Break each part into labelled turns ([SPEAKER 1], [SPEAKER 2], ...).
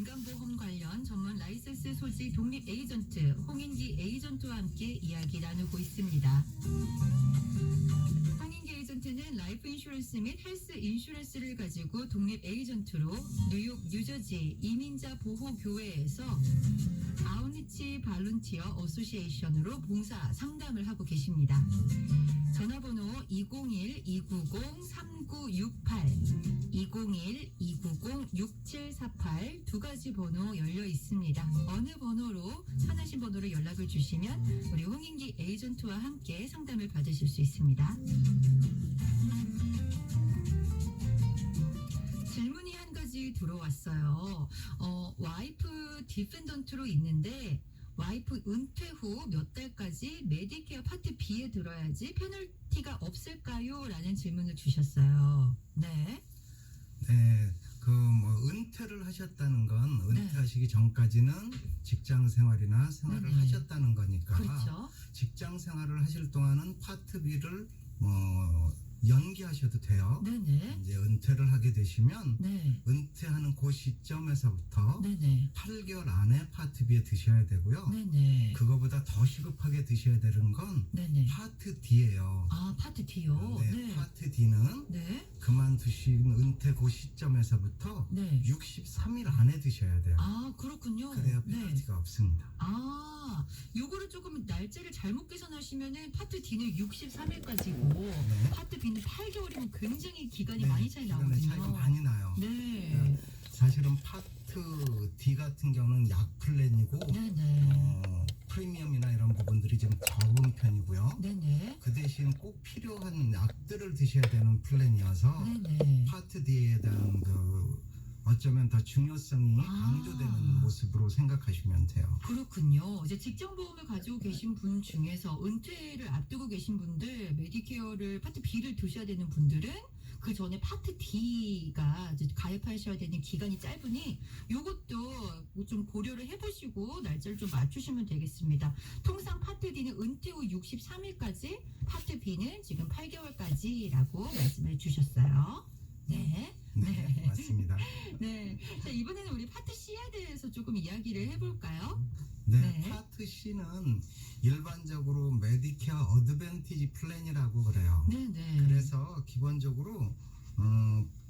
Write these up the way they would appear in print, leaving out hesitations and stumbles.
[SPEAKER 1] 건강보험 관련 전문 라이센스 소지 독립 에이전트 홍인기 에이전트와 함께 이야기 나누고 있습니다. 홍인기 에이전트는 라이프 인슈런스 및 헬스 인슈런스를 가지고 독립 에이전트로 뉴욕, 뉴저지 이민자 보호교회에서 아웃리치 발룬티어 어소시에이션으로 봉사 상담을 하고 계십니다. 전화번호 201-290-3968, 201-290-6748 두 가지 번호 열려 있습니다. 어느 번호로 편하신 번호로 연락을 주시면 우리 홍인기 에이전트와 함께 상담을 받으실 수 있습니다. 질문이 한 가지 들어왔어요. 와이프 디펜던트로 있는데 와이프 은퇴 후 몇 달까지 메디케어 파트 B에 들어야지 페널티가 없을까요? 라는 질문을 주셨어요. 네.
[SPEAKER 2] 네, 은퇴를 하셨다는 건 은퇴하시기 전까지는 직장 생활이나 생활을
[SPEAKER 1] 네네.
[SPEAKER 2] 하셨다는 거니까
[SPEAKER 1] 그렇죠.
[SPEAKER 2] 직장 생활을 하실 동안은 파트 B를 연기하셔도 돼요.
[SPEAKER 1] 네네.
[SPEAKER 2] 이제 은퇴를 하게 되시면
[SPEAKER 1] 네.
[SPEAKER 2] 은퇴하는 그 시점에서부터
[SPEAKER 1] 네네.
[SPEAKER 2] 8개월 안에 파트 B에 드셔야 되고요.
[SPEAKER 1] 네네.
[SPEAKER 2] 그거보다 더 시급하게 드셔야 되는 건
[SPEAKER 1] 네네.
[SPEAKER 2] 파트 D예요.
[SPEAKER 1] 아, 파트 D요?
[SPEAKER 2] 네, 파트 D는
[SPEAKER 1] 네.
[SPEAKER 2] 그만두신 은퇴 그 시점에서부터
[SPEAKER 1] 네.
[SPEAKER 2] 63일 안에 드셔야 돼요.
[SPEAKER 1] 아, 그렇군요.
[SPEAKER 2] 그래야
[SPEAKER 1] 네.
[SPEAKER 2] 페널티가 없습니다.
[SPEAKER 1] 아, 요거를 조금 날짜를 잘못 계산하시면은 파트 D는 63일까지고 파트 B는 8개월이면 굉장히 기간이 많이 차이 나거든요.
[SPEAKER 2] 기간의 차이가 많이 나요.
[SPEAKER 1] 네.
[SPEAKER 2] 사실은 파트 D 같은 경우는 약 플랜이고
[SPEAKER 1] 네네.
[SPEAKER 2] 프리미엄이나 이런 부분들이 좀 적은 편이고요.
[SPEAKER 1] 네네.
[SPEAKER 2] 그 대신 꼭 필요한 약들을 드셔야 되는 플랜이어서
[SPEAKER 1] 네네.
[SPEAKER 2] 파트 D에 대한 어쩌면 더 중요성이 강조되는 모습으로 생각하시면 돼요.
[SPEAKER 1] 그렇군요. 이제 직장보험을 가지고 계신 분 중에서 은퇴를 앞두고 계신 분들, 메디케어를 파트 B를 드셔야 되는 분들은 그 전에 파트 D가 이제 가입하셔야 되는 기간이 짧으니 요것도 좀 고려를 해보시고 날짜를 좀 맞추시면 되겠습니다. 통상 파트 D는 은퇴 후 63일까지, 파트 B는 지금 8개월까지라고 말씀을 주셨어요. 네.
[SPEAKER 2] 네, 맞습니다.
[SPEAKER 1] 네. 자, 이번에는 우리 파트 C에 대해서 조금 이야기를 해볼까요?
[SPEAKER 2] 네,
[SPEAKER 1] 네.
[SPEAKER 2] 파트 C는 일반적으로 메디케어 어드밴티지 플랜이라고 그래요.
[SPEAKER 1] 네네.
[SPEAKER 2] 그래서 기본적으로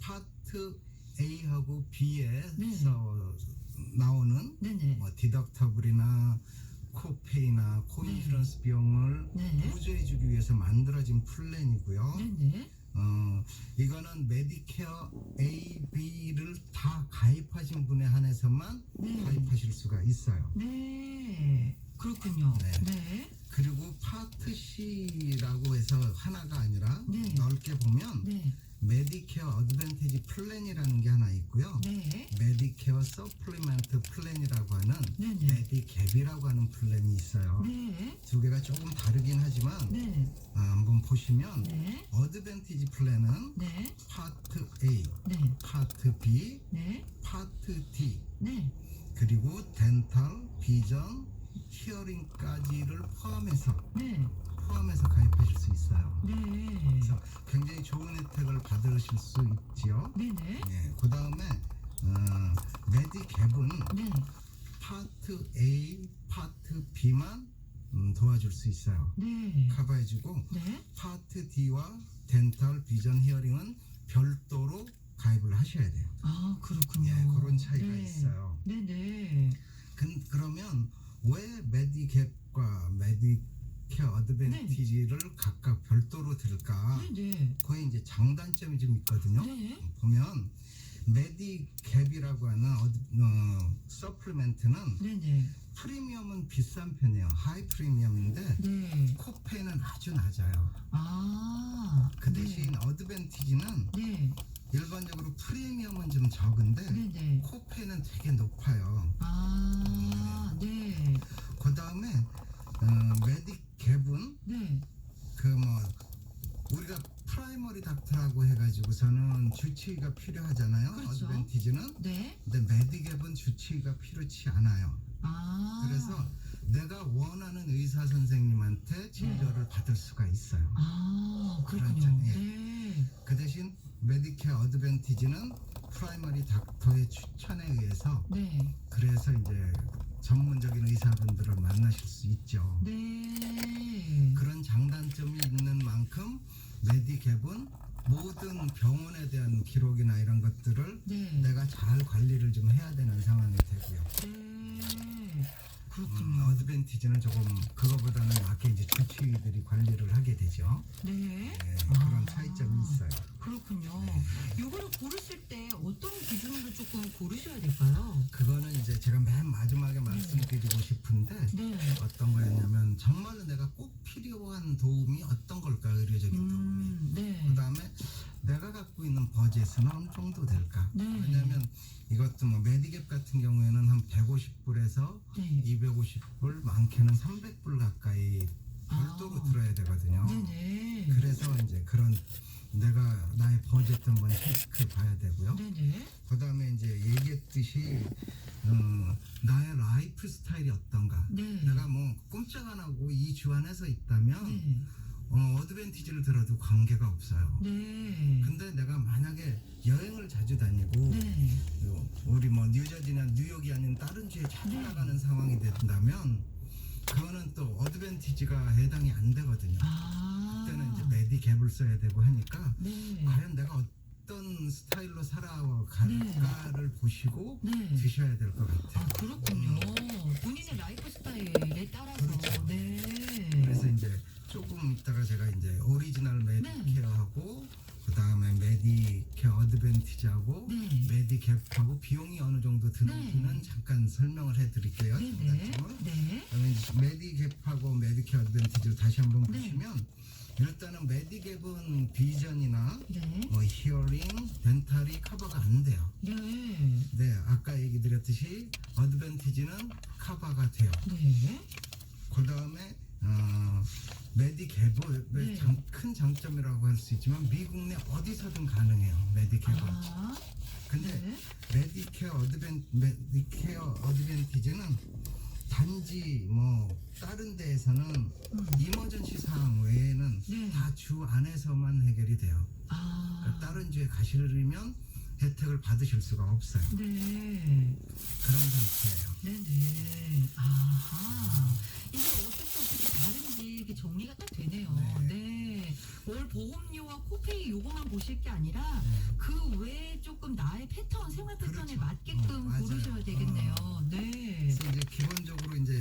[SPEAKER 2] 파트 A하고 B에서 나오는
[SPEAKER 1] 네네.
[SPEAKER 2] 디덕터블이나 코페이나 코인슈런스 비용을
[SPEAKER 1] 네.
[SPEAKER 2] 보조해주기 위해서 만들어진 플랜이고요.
[SPEAKER 1] 네네.
[SPEAKER 2] 이거는 메디케어 A, B를 다 가입하신 분에 한해서만 가입하실 수가 있어요.
[SPEAKER 1] 네. 그렇군요.
[SPEAKER 2] 네.
[SPEAKER 1] 네.
[SPEAKER 2] 그리고 파트 C라고 해서 하나가 아니라
[SPEAKER 1] 네.
[SPEAKER 2] 넓게 보면
[SPEAKER 1] 네.
[SPEAKER 2] 메디케어 어드밴티지 플랜이라는 게 하나 있고요.
[SPEAKER 1] 네.
[SPEAKER 2] 메디케어 서플리멘트 플랜이라고 하는
[SPEAKER 1] 네네.
[SPEAKER 2] 메디갭이라고 하는 플랜이 있어요.
[SPEAKER 1] 네.
[SPEAKER 2] 두 개가 조금 다르긴 하지만
[SPEAKER 1] 네.
[SPEAKER 2] 한번 보시면
[SPEAKER 1] 네.
[SPEAKER 2] 어드밴티지 플랜은
[SPEAKER 1] 네.
[SPEAKER 2] 파트 A,
[SPEAKER 1] 네.
[SPEAKER 2] 파트 B,
[SPEAKER 1] 네.
[SPEAKER 2] 파트 D,
[SPEAKER 1] 네.
[SPEAKER 2] 그리고 덴탈, 비전, 히어링까지를 포함해서 가입하실 수 있어요.
[SPEAKER 1] 네.
[SPEAKER 2] 그래서 굉장히 좋은 혜택을 받으실 수 있지요.
[SPEAKER 1] 네네.
[SPEAKER 2] 네, 그 다음에 메디갭은
[SPEAKER 1] 네.
[SPEAKER 2] 파트 A, 파트 B만 도와줄 수 있어요.
[SPEAKER 1] 네.
[SPEAKER 2] 커버해주고
[SPEAKER 1] 네.
[SPEAKER 2] 파트 D와 덴탈, 비전, 히어링은 별도로 가입을 하셔야 돼요.
[SPEAKER 1] 아, 그렇군요.
[SPEAKER 2] 예, 그런 차이가
[SPEAKER 1] 네.
[SPEAKER 2] 있어요.
[SPEAKER 1] 네네.
[SPEAKER 2] 그러면 왜 메디갭과 메디케어 어드밴티지를 각각 별도로 들을까?
[SPEAKER 1] 네네.
[SPEAKER 2] 거의 이제 장단점이 좀 있거든요.
[SPEAKER 1] 네.
[SPEAKER 2] 보면 메디갭이라고 하는 서플리멘트는
[SPEAKER 1] 네네.
[SPEAKER 2] 프리미엄은 비싼 편이에요. 하이 프리미엄인데
[SPEAKER 1] 네.
[SPEAKER 2] 코페이는 아주 낮아요.
[SPEAKER 1] 아.
[SPEAKER 2] 그 대신 어드밴티지는
[SPEAKER 1] 네.
[SPEAKER 2] 일반적으로 프리미엄은 좀 적은데
[SPEAKER 1] 네네.
[SPEAKER 2] 코페이는 되게 높아요.
[SPEAKER 1] 아. 네.
[SPEAKER 2] 그 다음에 메디갭은
[SPEAKER 1] 네.
[SPEAKER 2] 우리가 프라이머리 닥터라고 해가지고서는 주치의가 필요하잖아요.
[SPEAKER 1] 그렇죠.
[SPEAKER 2] 어드밴티지는.
[SPEAKER 1] 네.
[SPEAKER 2] 근데 메디갭은 주치의가 필요치 않아요.
[SPEAKER 1] 아.
[SPEAKER 2] 그래서 내가 원하는 의사 선생님한테 진료를 받을 수가 있어요.
[SPEAKER 1] 아,
[SPEAKER 2] 그런
[SPEAKER 1] 그렇군요.
[SPEAKER 2] 점, 예.
[SPEAKER 1] 네.
[SPEAKER 2] 그 대신 메디케어 어드밴티지는 프라이머리 닥터의 추천에 의해서
[SPEAKER 1] 네.
[SPEAKER 2] 만나실 수 있죠.
[SPEAKER 1] 네.
[SPEAKER 2] 그런 장단점이 있는 만큼 메디캡은 모든 병원에 대한 기록이나 이런 것들을
[SPEAKER 1] 네.
[SPEAKER 2] 내가 잘 관리를 좀 해야 되는 상황이 되고요.
[SPEAKER 1] 네. 그렇군요.
[SPEAKER 2] 어드밴티지는 조금 그거보다는 약게 이제 주치의들이 관리를 하게 되죠.
[SPEAKER 1] 네.
[SPEAKER 2] 네,
[SPEAKER 1] 아.
[SPEAKER 2] 그런 차이점이 있어요.
[SPEAKER 1] 그렇군요. 요거를 고르실 때 어떤 기준으로 조금 고르셔야 될까요?
[SPEAKER 2] 그거는 이제 제가 맨 마지막에 말씀드리고 싶은데
[SPEAKER 1] 네.
[SPEAKER 2] 어떤 거였냐면 정말로 내가 꼭 필요한 도움이 어떤 걸까, 의료적인 도움이.
[SPEAKER 1] 네.
[SPEAKER 2] 그다음에 내가 갖고 있는 버젯은 어느 정도 될까?
[SPEAKER 1] 네.
[SPEAKER 2] 왜냐하면 이것도 뭐 메디캡 같은 경우에는 한 150불에서
[SPEAKER 1] 네.
[SPEAKER 2] 250불, 많게는 300불 가까이 별도로 들어야 되거든요.
[SPEAKER 1] 네네.
[SPEAKER 2] 그래서 이제 그런 내가 나의 버젯도 한번 체크해 봐야 되고요.
[SPEAKER 1] 네네.
[SPEAKER 2] 그다음에 이제 얘기했듯이 나의 라이프 스타일이 어떤가.
[SPEAKER 1] 네.
[SPEAKER 2] 내가 뭐 꼼짝 안 하고 이 주안에서 있다면
[SPEAKER 1] 네.
[SPEAKER 2] 어드밴티지를 들어도 관계가 없어요.
[SPEAKER 1] 네.
[SPEAKER 2] 근데 내가 만약에 여행을 자주 다니고
[SPEAKER 1] 네.
[SPEAKER 2] 우리 뭐 뉴저지나 뉴욕이 아닌 다른 주에 자주
[SPEAKER 1] 네.
[SPEAKER 2] 나가는 상황이 된다면 그거는 또 어드밴티지가 해당이 안 되거든요.
[SPEAKER 1] 아.
[SPEAKER 2] 그때는 이제 메디캡을 써야 되고 하니까
[SPEAKER 1] 네.
[SPEAKER 2] 과연 내가 어떤 스타일로 살아갈까를 보시고
[SPEAKER 1] 네.
[SPEAKER 2] 드셔야 될 것 같아요.
[SPEAKER 1] 아, 그렇군요. 본인의 라이프 스타일에 따라서.
[SPEAKER 2] 그렇죠.
[SPEAKER 1] 네.
[SPEAKER 2] 그래서 이제 조금 있다가 제가 이제 오리지널 메디케어하고 그다음에 메디케어 어드밴티지하고
[SPEAKER 1] 네.
[SPEAKER 2] 메디캡하고 비용이 어느 정도 드는지는
[SPEAKER 1] 네.
[SPEAKER 2] 잠깐 설명을 해드릴게요.
[SPEAKER 1] 네네.
[SPEAKER 2] 장단점을.
[SPEAKER 1] 네.
[SPEAKER 2] 그러면 이제 메디캡하고 메디케어 어드밴티지를 다시 한번
[SPEAKER 1] 네.
[SPEAKER 2] 보시면 일단은 메디캡은 비전이나
[SPEAKER 1] 네.
[SPEAKER 2] 뭐 히어링, 덴탈이 커버가 안 돼요.
[SPEAKER 1] 네.
[SPEAKER 2] 네, 아까 얘기 드렸듯이 어드밴티지는 커버가 돼요.
[SPEAKER 1] 네.
[SPEAKER 2] 그 다음에 메디캡은
[SPEAKER 1] 네.
[SPEAKER 2] 큰 장점이라고 할 수 있지만 미국 내 어디서든 가능해요. 메디캡은.
[SPEAKER 1] 아.
[SPEAKER 2] 근데
[SPEAKER 1] 네.
[SPEAKER 2] 메디케어 어드밴티지는 단지 뭐 다른 데에서는 이머전시 상황 외에는
[SPEAKER 1] 네.
[SPEAKER 2] 다 주 안에서만 해결이 돼요.
[SPEAKER 1] 아.
[SPEAKER 2] 그러니까 다른 주에 가시려면 혜택을 받으실 수가 없어요.
[SPEAKER 1] 네.
[SPEAKER 2] 그런 상태예요.
[SPEAKER 1] 네네. 아하. 이게 어떻게 다른지 이게 정리가 딱 되네요.
[SPEAKER 2] 네.
[SPEAKER 1] 네. 월 보험료와 코페이 요거만 보실 게 아니라 그 외에 조금 나의 패턴, 생활 패턴에
[SPEAKER 2] 그렇죠.
[SPEAKER 1] 맞게끔
[SPEAKER 2] 맞아요.
[SPEAKER 1] 고르셔야 되겠네요. 네.
[SPEAKER 2] 그래서 이제 기본적으로 이제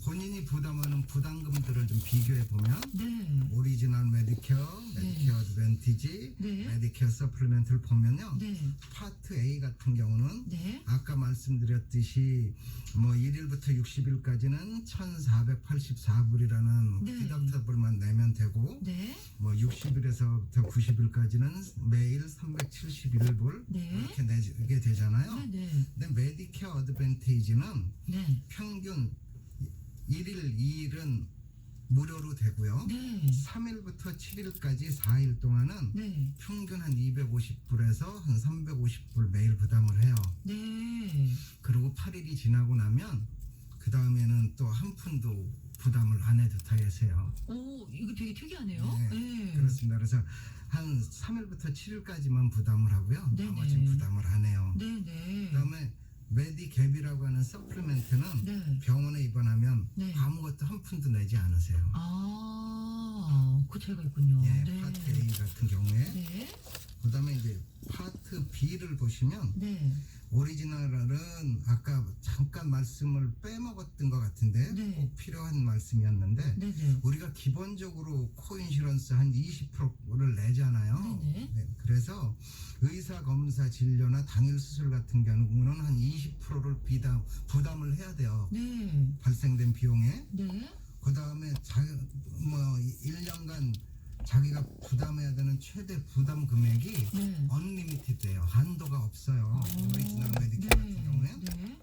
[SPEAKER 2] 본인이 부담하는 부담금들을 좀 비교해 보면
[SPEAKER 1] 네.
[SPEAKER 2] 오리지널 메디케어, 메디케어 어드밴티지,
[SPEAKER 1] 네.
[SPEAKER 2] 메디케어 서플리멘트를 보면요.
[SPEAKER 1] 네.
[SPEAKER 2] 파트 A 같은 경우는
[SPEAKER 1] 네.
[SPEAKER 2] 아까 말씀드렸듯이 뭐 1일부터 60일까지는 1,484불이라는
[SPEAKER 1] 네.
[SPEAKER 2] 디덕터블만 내면 되고
[SPEAKER 1] 네.
[SPEAKER 2] 뭐 60일에서부터 90일까지는 매일 371불
[SPEAKER 1] 네.
[SPEAKER 2] 이렇게 내게 되잖아요.
[SPEAKER 1] 네.
[SPEAKER 2] 근데 메디케어 어드밴티지는
[SPEAKER 1] 네.
[SPEAKER 2] 평균 1일, 2일은 무료로 되고요.
[SPEAKER 1] 네.
[SPEAKER 2] 3일부터 7일까지 4일 동안은
[SPEAKER 1] 네.
[SPEAKER 2] 평균 한 250불에서 한 350불 매일 부담을 해요.
[SPEAKER 1] 네.
[SPEAKER 2] 그리고 8일이 지나고 나면 그 다음에는 또 한 푼도 부담을 안 해도 되세요.
[SPEAKER 1] 오, 이거 되게 특이하네요.
[SPEAKER 2] 네,
[SPEAKER 1] 네.
[SPEAKER 2] 그렇습니다. 그래서 한 3일부터 7일까지만 부담을 하고요.
[SPEAKER 1] 네네.
[SPEAKER 2] 나머지는 부담을 안 해요.
[SPEAKER 1] 네네.
[SPEAKER 2] 그다음에 메디캡이라고 하는 서플리멘트는
[SPEAKER 1] 네.
[SPEAKER 2] 병원에 입원하면
[SPEAKER 1] 네.
[SPEAKER 2] 아무것도 한 푼도 내지 않으세요.
[SPEAKER 1] 아, 그 차이가 있군요.
[SPEAKER 2] 예,
[SPEAKER 1] 네.
[SPEAKER 2] 파트 A 같은 경우에.
[SPEAKER 1] 네.
[SPEAKER 2] 그다음에 이제 파트 B를 보시면
[SPEAKER 1] 네.
[SPEAKER 2] 오리지널은 아까 잠깐 말씀을 빼먹었던 것 같은데
[SPEAKER 1] 네.
[SPEAKER 2] 꼭 필요한 말씀이었는데
[SPEAKER 1] 네네.
[SPEAKER 2] 우리가 기본적으로 코인슈런스 한 20%를 내잖아요.
[SPEAKER 1] 네네.
[SPEAKER 2] 네, 그래서 의사 검사 진료나 당일 수술 같은 경우는 한 20%를 부담을 해야 돼요.
[SPEAKER 1] 네.
[SPEAKER 2] 발생된 비용에.
[SPEAKER 1] 네.
[SPEAKER 2] 그 다음에 뭐 1년간 자기가 부담해야 되는 최대 부담 금액이
[SPEAKER 1] 네.
[SPEAKER 2] 언리미티드예요. 한도가 없어요. 오리지널 메디케어 같은 경우에.
[SPEAKER 1] 네.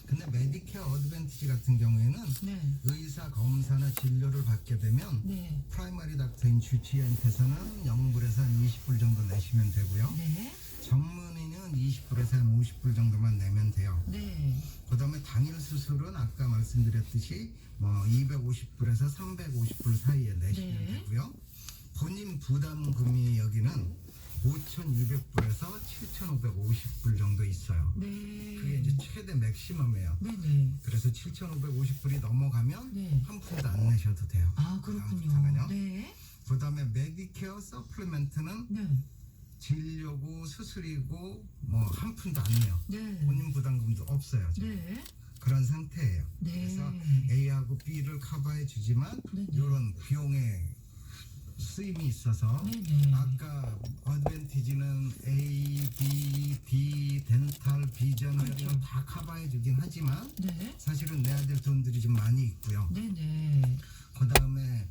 [SPEAKER 2] 근데 메디케어 어드밴티지 같은 경우에는
[SPEAKER 1] 네.
[SPEAKER 2] 의사 검사나 진료를 받게 되면
[SPEAKER 1] 네.
[SPEAKER 2] 프라이머리 닥터인 주치의한테서는 0불에서 한 20불 정도 내시면 되고요.
[SPEAKER 1] 네.
[SPEAKER 2] 전문의는 20불에서 한 50불 정도만 내면 돼요.
[SPEAKER 1] 네.
[SPEAKER 2] 그 다음에 당일 수술은 아까 말씀드렸듯이 뭐 250불에서 350불 사이에 내시면
[SPEAKER 1] 네.
[SPEAKER 2] 되고요. 본인 부담금이 여기는 5,200불에서 7,550불 정도 있어요.
[SPEAKER 1] 네.
[SPEAKER 2] 그게 이제 최대 맥시멈이에요.
[SPEAKER 1] 네네.
[SPEAKER 2] 그래서 7,550불이 넘어가면
[SPEAKER 1] 네.
[SPEAKER 2] 한 푼도 안 내셔도 돼요.
[SPEAKER 1] 아, 그렇군요.
[SPEAKER 2] 다음부터는요.
[SPEAKER 1] 네.
[SPEAKER 2] 그다음에 메디케어 서플리멘트는
[SPEAKER 1] 네.
[SPEAKER 2] 진료고 수술이고 뭐 한 푼도 안 내요.
[SPEAKER 1] 네.
[SPEAKER 2] 본인 부담금도 없어요. 지금.
[SPEAKER 1] 네.
[SPEAKER 2] 그런 상태예요.
[SPEAKER 1] 네.
[SPEAKER 2] 그래서 A하고 B를 커버해 주지만
[SPEAKER 1] 네네.
[SPEAKER 2] 이런 비용의 쓰임이 있어서
[SPEAKER 1] 네네.
[SPEAKER 2] 아까 어드밴티지는 A, B, D, 덴탈, 비전
[SPEAKER 1] 그렇죠.
[SPEAKER 2] 이런 다 커버해 주긴 하지만
[SPEAKER 1] 네.
[SPEAKER 2] 사실은 내야 될 돈들이 좀 많이 있고요.
[SPEAKER 1] 네네.
[SPEAKER 2] 그 다음에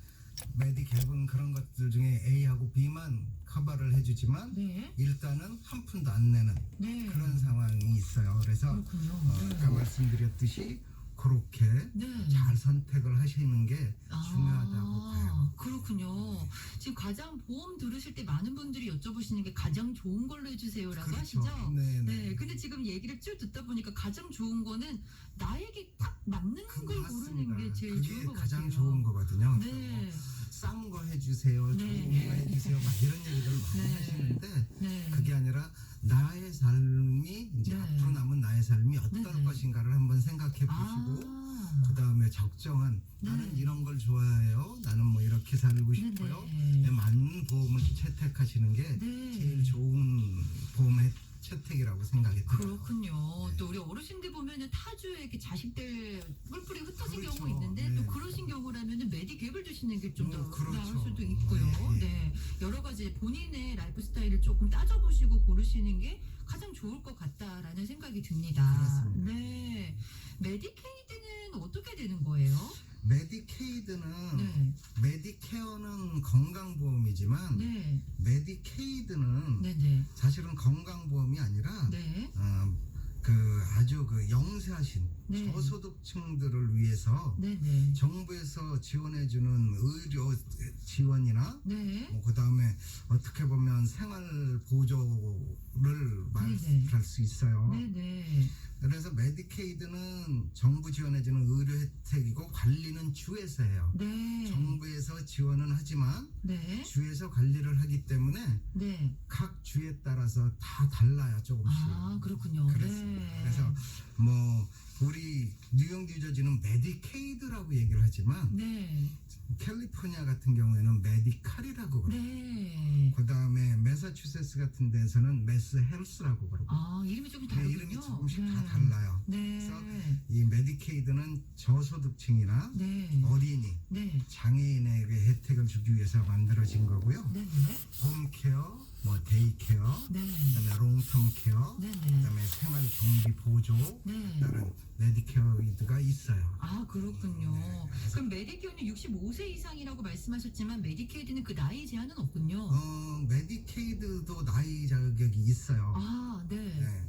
[SPEAKER 2] 메디캡은 그런 것들 중에 A하고 B만 커버를 해주지만
[SPEAKER 1] 네.
[SPEAKER 2] 일단은 한 푼도 안 내는
[SPEAKER 1] 네.
[SPEAKER 2] 그런 상황이 있어요. 그래서
[SPEAKER 1] 그렇군요.
[SPEAKER 2] 아까 말씀드렸듯이 그렇게
[SPEAKER 1] 네.
[SPEAKER 2] 잘 선택을 하시는 게 중요하다고 봐요.
[SPEAKER 1] 그렇군요. 지금 가장 보험 들으실 때 많은 분들이 여쭤보시는 게 가장 좋은 걸로 해주세요라고
[SPEAKER 2] 그렇죠.
[SPEAKER 1] 하시죠?
[SPEAKER 2] 네,
[SPEAKER 1] 네. 근데 지금 얘기를 쭉 듣다 보니까 가장 좋은 거는 나에게 딱 맞는 걸 고르는 게 제일
[SPEAKER 2] 그게
[SPEAKER 1] 좋은 것
[SPEAKER 2] 가장
[SPEAKER 1] 같아요.
[SPEAKER 2] 좋은 거거든요.
[SPEAKER 1] 네.
[SPEAKER 2] 싼 거 해주세요,
[SPEAKER 1] 네.
[SPEAKER 2] 좋은 거 해주세요, 막 이런 얘기를 많이
[SPEAKER 1] 네.
[SPEAKER 2] 하시는데
[SPEAKER 1] 네.
[SPEAKER 2] 그게 아니라 나의 삶이 이제
[SPEAKER 1] 네.
[SPEAKER 2] 앞으로 남은 나의 삶이 어떨
[SPEAKER 1] 네.
[SPEAKER 2] 것인가를 한번 생각해 보시고 그 다음에 적정한
[SPEAKER 1] 네.
[SPEAKER 2] 나는 이런 걸 좋아해요, 나는 뭐 이렇게 살고 싶고요.
[SPEAKER 1] 네.
[SPEAKER 2] 맞는 보험을 채택하시는 게
[SPEAKER 1] 네.
[SPEAKER 2] 제일 좋은 보험의 채택이라고 생각이 들어요.
[SPEAKER 1] 그렇군요.
[SPEAKER 2] 네.
[SPEAKER 1] 또 우리 어르신들 보면은 타주에 이렇게 자식들 뿔뿔이 흩어진
[SPEAKER 2] 그렇죠.
[SPEAKER 1] 경우 있는데
[SPEAKER 2] 네.
[SPEAKER 1] 또 그러신 경우라면은 메디캡을 주시는 게 좀 더
[SPEAKER 2] 그렇죠.
[SPEAKER 1] 나을 수도 있고요.
[SPEAKER 2] 네.
[SPEAKER 1] 네. 여러 가지 본인의 라이프 스타일을 조금 따져보시고 고르시는 게 가장 좋을 것 같다라는 생각이 듭니다.
[SPEAKER 2] 그렇습니다.
[SPEAKER 1] 네. 메디케이드는 어떻게 되는 거예요?
[SPEAKER 2] 메디케이드는
[SPEAKER 1] 네.
[SPEAKER 2] 메디케어는 건강보험이지만
[SPEAKER 1] 네.
[SPEAKER 2] 메디케이드는
[SPEAKER 1] 네네.
[SPEAKER 2] 사실은 건강보험이 아니라
[SPEAKER 1] 네.
[SPEAKER 2] 그 아주 그 영세하신
[SPEAKER 1] 네.
[SPEAKER 2] 저소득층들을 위해서
[SPEAKER 1] 네네.
[SPEAKER 2] 정부에서 지원해주는 의료 지원이나
[SPEAKER 1] 네.
[SPEAKER 2] 뭐 그다음에 어떻게 보면 생활 보조를 말할 수 있어요.
[SPEAKER 1] 네네.
[SPEAKER 2] 그래서 메디케이드는 정부 지원해주는 의료 혜택이고 관리는 주에서 해요.
[SPEAKER 1] 네.
[SPEAKER 2] 정부에서 지원은 하지만
[SPEAKER 1] 네.
[SPEAKER 2] 주에서 관리를 하기 때문에
[SPEAKER 1] 네.
[SPEAKER 2] 각 주에 따라서 다 달라요, 조금씩.
[SPEAKER 1] 아, 그렇군요.
[SPEAKER 2] 그렇습니다.
[SPEAKER 1] 네.
[SPEAKER 2] 그래서 뭐 우리 뉴욕 뉴저지는 메디케이드라고 얘기를 하지만
[SPEAKER 1] 네.
[SPEAKER 2] 캘리포니아 같은 경우에는 메디칼이라고 그래요.
[SPEAKER 1] 네.
[SPEAKER 2] 그 다음에 매사추세츠 같은 데서는 매스 헬스라고 그러고.
[SPEAKER 1] 아, 이름이 조금
[SPEAKER 2] 네,
[SPEAKER 1] 다르군요.
[SPEAKER 2] 이름이 조금씩
[SPEAKER 1] 네.
[SPEAKER 2] 다 달라요.
[SPEAKER 1] 네.
[SPEAKER 2] 그래서 이 메디케이드는 저소득층이나
[SPEAKER 1] 네.
[SPEAKER 2] 어린이,
[SPEAKER 1] 네.
[SPEAKER 2] 장애인에게 혜택을 주기 위해서 만들어진 거고요.
[SPEAKER 1] 네네.
[SPEAKER 2] 홈케어, 뭐 데이케어,
[SPEAKER 1] 네.
[SPEAKER 2] 그다음에 롱텀 케어,
[SPEAKER 1] 네네.
[SPEAKER 2] 그다음에 생활 경비 보조,
[SPEAKER 1] 네.
[SPEAKER 2] 다른 메디케어가 있어요.
[SPEAKER 1] 아, 그렇군요.
[SPEAKER 2] 네.
[SPEAKER 1] 그럼 메디케어는 65세 이상이라고 말씀하셨지만 메디케이드는 그 나이 제한은 없군요.
[SPEAKER 2] 메디케이드도 나이 자격이 있어요.
[SPEAKER 1] 아, 네.
[SPEAKER 2] 네.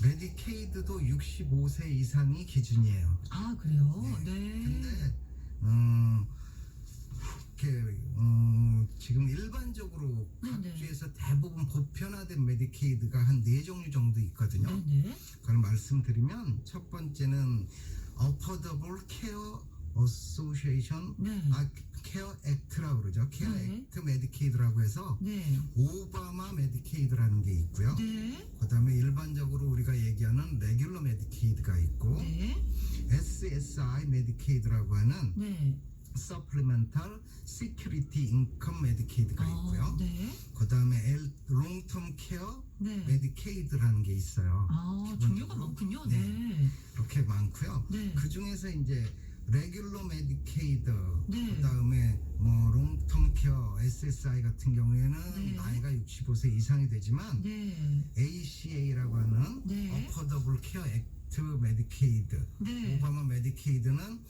[SPEAKER 2] 메디케이드도 65세 이상이 기준이에요.
[SPEAKER 1] 아, 그래요? 네.
[SPEAKER 2] 근데 이렇게 지금 일반적으로 각
[SPEAKER 1] 네네.
[SPEAKER 2] 주에서 대부분 보편화된 메디케이드가 한 4종류 정도 있거든요.
[SPEAKER 1] 네네.
[SPEAKER 2] 그걸 말씀드리면 첫 번째는 Affordable Care Association
[SPEAKER 1] 네.
[SPEAKER 2] 케어 액트라고 그러죠. 케어
[SPEAKER 1] 네.
[SPEAKER 2] 액트 메디케이드라고 해서
[SPEAKER 1] 네.
[SPEAKER 2] 오바마 메디케이드라는 게 있고요.
[SPEAKER 1] 네.
[SPEAKER 2] 그다음에 일반적으로 우리가 얘기하는 레귤러 메디케이드가 있고
[SPEAKER 1] 네.
[SPEAKER 2] SSI 메디케이드라고 하는
[SPEAKER 1] 네.
[SPEAKER 2] Supplemental Security Income 메디케이드가 있고요.
[SPEAKER 1] 네.
[SPEAKER 2] 그다음에 롱텀 케어
[SPEAKER 1] 네.
[SPEAKER 2] 메디케이드라는 게 있어요.
[SPEAKER 1] 아,
[SPEAKER 2] 기본적으로.
[SPEAKER 1] 종류가 많군요.
[SPEAKER 2] 네.
[SPEAKER 1] 네.
[SPEAKER 2] 이렇게 많고요.
[SPEAKER 1] 네.
[SPEAKER 2] 그 중에서 이제 레귤러 메디케이드,
[SPEAKER 1] 네.
[SPEAKER 2] 그다음에 뭐 롱텀 케어 SSI 같은 경우에는
[SPEAKER 1] 네.
[SPEAKER 2] 나이가 65세 이상이 되지만
[SPEAKER 1] 네.
[SPEAKER 2] ACA라고 하는
[SPEAKER 1] 네.
[SPEAKER 2] Affordable Care Act 메디케이드,
[SPEAKER 1] 네.
[SPEAKER 2] 오바마 메디케이드는